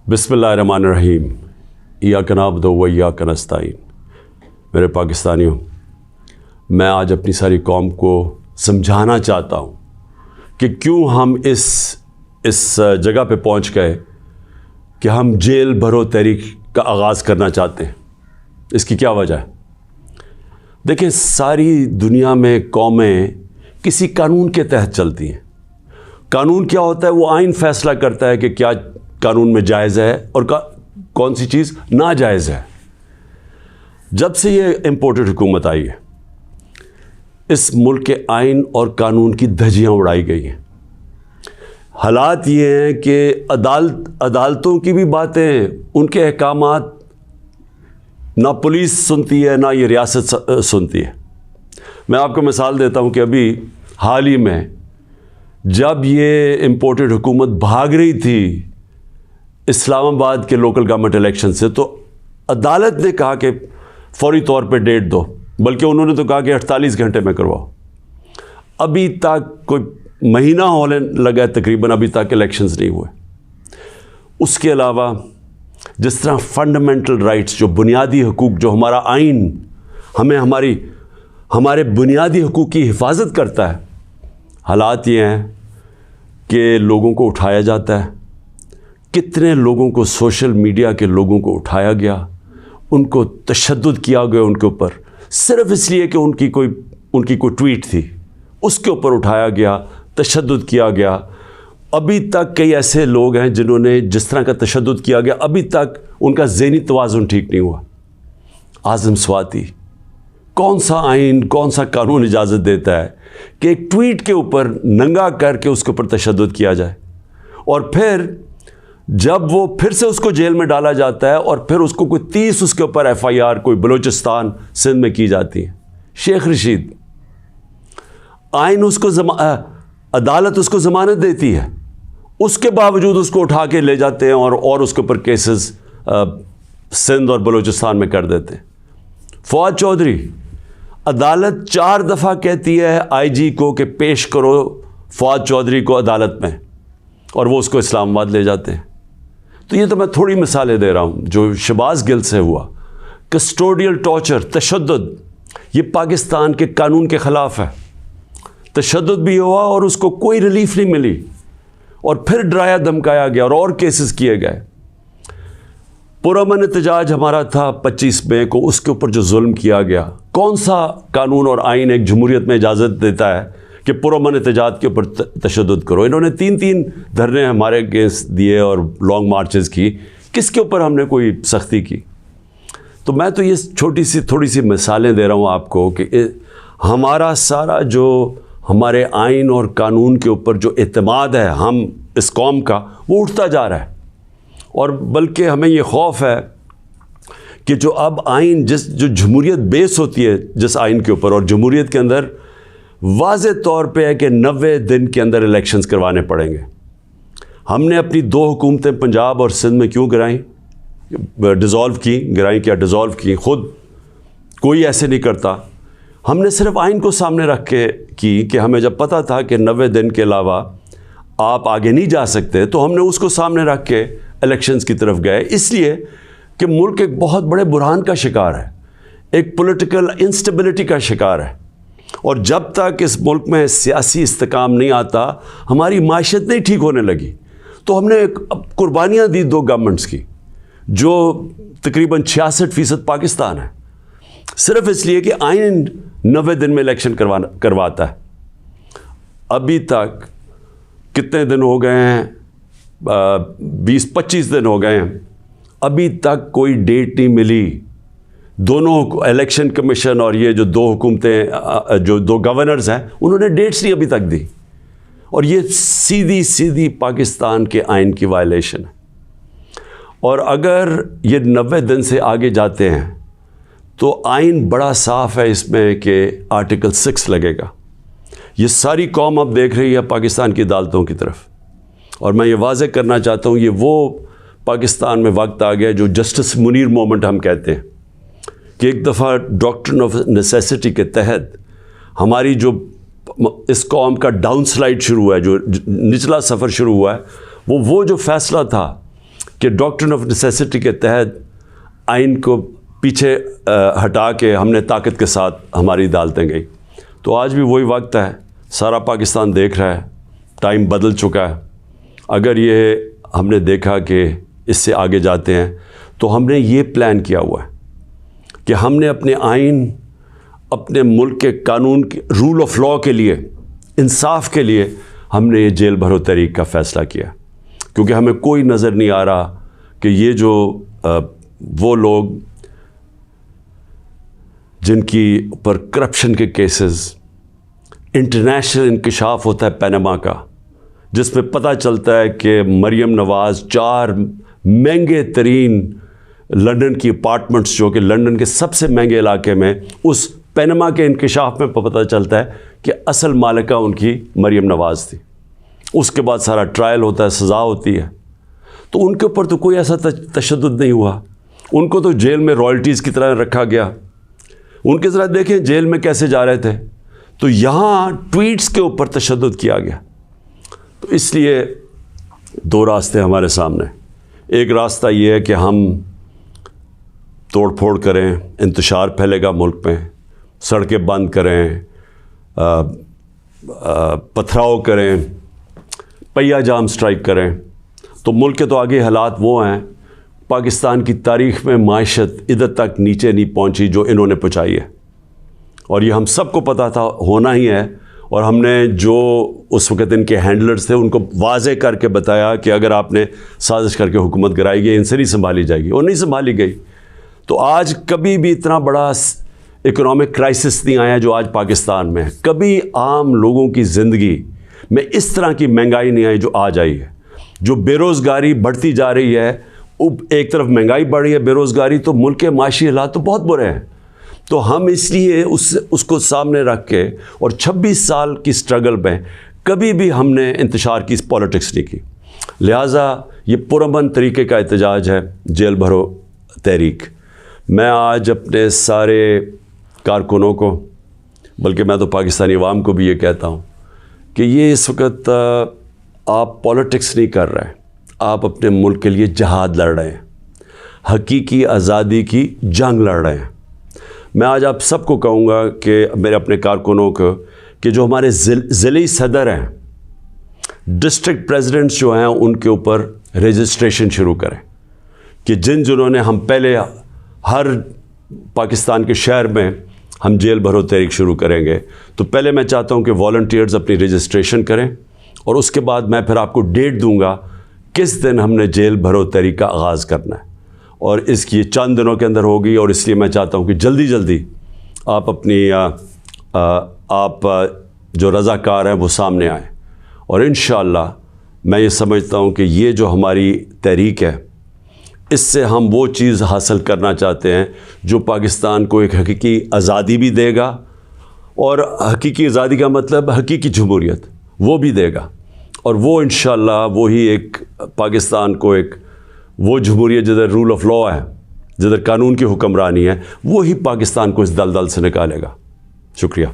بسم اللہ الرحمن الرحیم ایاک نعبد و ایاک نستعین۔ میرے پاکستانیوں، میں آج اپنی ساری قوم کو سمجھانا چاہتا ہوں کہ کیوں ہم اس جگہ پہ پہنچ گئے کہ ہم جیل بھرو تحریک کا آغاز کرنا چاہتے ہیں۔ اس کی کیا وجہ ہے؟ دیکھیں، ساری دنیا میں قومیں کسی قانون کے تحت چلتی ہیں۔ قانون کیا ہوتا ہے؟ وہ آئین فیصلہ کرتا ہے کہ کیا قانون میں جائز ہے اور کون سی چیز ناجائز ہے۔ جب سے یہ امپورٹڈ حکومت آئی ہے، اس ملک کے آئین اور قانون کی دھجیاں اڑائی گئی ہیں۔ حالات یہ ہیں کہ عدالتوں کی بھی باتیں، ان کے احکامات نہ پولیس سنتی ہے نہ یہ ریاست سنتی ہے۔ میں آپ کو مثال دیتا ہوں کہ ابھی حال ہی میں جب یہ امپورٹڈ حکومت بھاگ رہی تھی اسلام آباد کے لوکل گورنمنٹ الیکشن سے، تو عدالت نے کہا کہ فوری طور پہ ڈیٹ دو، بلکہ انہوں نے تو کہا کہ 48 گھنٹے میں کرواؤ۔ ابھی تک کوئی مہینہ ہونے لگا ہے تقریباً، ابھی تک الیکشنز نہیں ہوئے۔ اس کے علاوہ جس طرح فنڈامنٹل رائٹس، جو بنیادی حقوق، جو ہمارا آئین ہمیں ہمارے بنیادی حقوق کی حفاظت کرتا ہے، حالات یہ ہیں کہ لوگوں کو اٹھایا جاتا ہے۔ کتنے لوگوں کو، سوشل میڈیا کے لوگوں کو اٹھایا گیا، ان کو تشدد کیا گیا ان کے اوپر، صرف اس لیے کہ ان کی کوئی ٹویٹ تھی، اس کے اوپر اٹھایا گیا، تشدد کیا گیا۔ ابھی تک کئی ایسے لوگ ہیں جنہوں نے جس طرح کا تشدد کیا گیا، ابھی تک ان کا ذہنی توازن ٹھیک نہیں ہوا۔ اعظم سواتی، کون سا آئین، کون سا قانون اجازت دیتا ہے کہ ایک ٹویٹ کے اوپر ننگا کر کے اس کے اوپر تشدد کیا جائے، اور پھر جب وہ پھر سے اس کو جیل میں ڈالا جاتا ہے اور پھر اس کو کوئی 30 اس کے اوپر FIR کوئی بلوچستان سندھ میں کی جاتی ہے۔ شیخ رشید، آئین اس کو عدالت اس کو ضمانت دیتی ہے، اس کے باوجود اس کو اٹھا کے لے جاتے ہیں اور اس کے اوپر کیسز سندھ اور بلوچستان میں کر دیتے ہیں۔ فواد چودھری، عدالت 4 دفعہ کہتی ہے IG کو کہ پیش کرو فواد چودھری کو عدالت میں، اور وہ اس کو اسلام آباد لے جاتے ہیں۔ تو یہ تو میں تھوڑی مثالیں دے رہا ہوں جو شہباز گل سے ہوا۔ کسٹوڈیل ٹارچر، تشدد، یہ پاکستان کے قانون کے خلاف ہے۔ تشدد بھی ہوا اور اس کو کوئی ریلیف نہیں ملی، اور پھر ڈرایا دھمکایا گیا اور کیسز کیے گئے۔ پرامن احتجاج ہمارا تھا 25 مئی کو، اس کے اوپر جو ظلم کیا گیا، کون سا قانون اور آئین ایک جمہوریت میں اجازت دیتا ہے کہ پرامن احتجاج کے اوپر تشدد کرو؟ انہوں نے 3 دھرنے ہمارے اگینسٹ دیے اور لانگ مارچز کی، کس کے اوپر ہم نے کوئی سختی کی؟ تو میں تو یہ تھوڑی سی مثالیں دے رہا ہوں آپ کو کہ ہمارا سارا جو ہمارے آئین اور قانون کے اوپر جو اعتماد ہے ہم اس قوم کا، وہ اٹھتا جا رہا ہے۔ اور بلکہ ہمیں یہ خوف ہے کہ جو اب آئین جو جمہوریت بیس ہوتی ہے جس آئین کے اوپر، اور جمہوریت کے اندر واضح طور پہ ہے کہ 90 دن کے اندر الیکشنز کروانے پڑیں گے۔ ہم نے اپنی 2 حکومتیں پنجاب اور سندھ میں کیوں گرائیں؟ ڈیزالو کی خود کوئی ایسے نہیں کرتا۔ ہم نے صرف آئین کو سامنے رکھ کے کی کہ ہمیں جب پتہ تھا کہ 90 دن کے علاوہ آپ آگے نہیں جا سکتے، تو ہم نے اس کو سامنے رکھ کے الیکشنز کی طرف گئے، اس لیے کہ ملک ایک بہت بڑے بحران کا شکار ہے، ایک پولیٹیکل انسٹیبلٹی کا شکار ہے، اور جب تک اس ملک میں سیاسی استحکام نہیں آتا، ہماری معیشت نہیں ٹھیک ہونے لگی۔ تو ہم نے قربانیاں دی 2 گورنمنٹس کی، جو تقریباً 66% پاکستان ہے، صرف اس لیے کہ آئین 90 دن میں الیکشن کرواتا ہے۔ ابھی تک کتنے دن ہو گئے ہیں؟ 20-25 دن ہو گئے ہیں، ابھی تک کوئی ڈیٹ نہیں ملی۔ دونوں الیکشن کمیشن اور یہ جو 2 حکومتیں، جو 2 گورنرز ہیں، انہوں نے ڈیٹس نہیں ابھی تک دی، اور یہ سیدھی پاکستان کے آئین کی وائلیشن ہے۔ اور اگر یہ 90 دن سے آگے جاتے ہیں تو آئین بڑا صاف ہے اس میں کہ آرٹیکل 6 لگے گا۔ یہ ساری قوم اب دیکھ رہی ہے پاکستان کی عدالتوں کی طرف، اور میں یہ واضح کرنا چاہتا ہوں، یہ وہ پاکستان میں وقت آ گیا جو جسٹس منیر مومنٹ ہم کہتے ہیں، کہ ایک دفعہ ڈاکٹرن آف نیسیسٹی کے تحت ہماری جو اس قوم کا ڈاؤن سلائڈ شروع ہوا ہے، جو نچلا سفر شروع ہوا ہے، وہ جو فیصلہ تھا کہ ڈاکٹرن آف نیسیسٹی کے تحت آئین کو پیچھے ہٹا کے ہم نے طاقت کے ساتھ ہماری عدالتیں گئی. تو آج بھی وہی وقت ہے, سارا پاکستان دیکھ رہا ہے, ٹائم بدل چکا ہے. اگر یہ ہم نے دیکھا کہ اس سے آگے جاتے ہیں تو ہم نے یہ پلان کیا ہوا ہے کہ ہم نے اپنے آئین, اپنے ملک کے قانون کے رول آف لاء کے لیے, انصاف کے لیے ہم نے یہ جیل بھرو تحریک کا فیصلہ کیا, کیونکہ ہمیں کوئی نظر نہیں آ رہا کہ یہ جو وہ لوگ جن کی پر کرپشن کے کیسز, انٹرنیشنل انکشاف ہوتا ہے پینما کا, جس میں پتہ چلتا ہے کہ مریم نواز 4 مہنگے ترین لنڈن کی اپارٹمنٹس, جو کہ لنڈن کے سب سے مہنگے علاقے میں, اس پینما کے انکشاف میں پتہ چلتا ہے کہ اصل مالکہ ان کی مریم نواز تھی. اس کے بعد سارا ٹرائل ہوتا ہے, سزا ہوتی ہے. تو ان کے اوپر تو کوئی ایسا تشدد نہیں ہوا, ان کو تو جیل میں رائلٹیز کی طرح رکھا گیا. ان کے ذرا دیکھیں جیل میں کیسے جا رہے تھے. تو یہاں ٹویٹس کے اوپر تشدد کیا گیا. تو اس لیے 2 راستے ہمارے سامنے. ایک راستہ یہ ہے کہ ہم توڑ پھوڑ کریں, انتشار پھیلے گا ملک میں, سڑکیں بند کریں, پتھراؤ کریں, پہیہ جام سٹرائک کریں. تو ملک کے تو آگے حالات وہ ہیں, پاکستان کی تاریخ میں معیشت ادھر تک نیچے نہیں پہنچی جو انہوں نے پہنچائی ہے, اور یہ ہم سب کو پتہ تھا ہونا ہی ہے. اور ہم نے جو اس وقت ان کے ہینڈلرز تھے ان کو واضح کر کے بتایا کہ اگر آپ نے سازش کر کے حکومت گرائی گئی, ان سے نہیں سنبھالی جائے گی, اور نہیں سنبھالی گئی. تو آج کبھی بھی اتنا بڑا اکنامک کرائسس نہیں آیا جو آج پاکستان میں ہے. کبھی عام لوگوں کی زندگی میں اس طرح کی مہنگائی نہیں آئی جو آج آئی ہے. جو بے روزگاری بڑھتی جا رہی ہے, ایک طرف مہنگائی بڑھ رہی ہے, بے روزگاری, تو ملک کے معاشی حالات تو بہت برے ہیں. تو ہم اس لیے اس کو سامنے رکھ کے, اور 26 سال کی سٹرگل میں کبھی بھی ہم نے انتشار کی پالیٹکس نہیں کی. لہٰذا یہ پرامن طریقے کا احتجاج ہے جیل بھرو تحریک. میں آج اپنے سارے کارکنوں کو, بلکہ میں تو پاکستانی عوام کو بھی یہ کہتا ہوں کہ یہ اس وقت آپ پالیٹکس نہیں کر رہے ہیں, آپ اپنے ملک کے لیے جہاد لڑ رہے ہیں, حقیقی آزادی کی جنگ لڑ رہے ہیں. میں آج آپ سب کو کہوں گا کہ میرے اپنے کارکنوں کو کہ جو ہمارے ضلعی صدر ہیں, ڈسٹرکٹ پریزیڈنٹس جو ہیں, ان کے اوپر رجسٹریشن شروع کریں کہ جنہوں نے ہم پہلے ہر پاکستان کے شہر میں ہم جیل بھرو تحریک شروع کریں گے. تو پہلے میں چاہتا ہوں کہ والنٹیئرز اپنی رجسٹریشن کریں, اور اس کے بعد میں پھر آپ کو ڈیٹ دوں گا کس دن ہم نے جیل بھرو تحریک کا آغاز کرنا ہے, اور اس کی چند دنوں کے اندر ہوگی. اور اس لیے میں چاہتا ہوں کہ جلدی جلدی آپ اپنی آپ جو رضاکار ہیں وہ سامنے آئیں. اور انشاءاللہ میں یہ سمجھتا ہوں کہ یہ جو ہماری تحریک ہے, اس سے ہم وہ چیز حاصل کرنا چاہتے ہیں جو پاکستان کو ایک حقیقی آزادی بھی دے گا, اور حقیقی آزادی کا مطلب حقیقی جمہوریت وہ بھی دے گا. اور وہ انشاءاللہ وہی ایک پاکستان کو ایک وہ جمہوریت جدھر رول آف لاء ہے, جدھر قانون کی حکمرانی ہے, وہی پاکستان کو اس دلدل سے نکالے گا. شکریہ.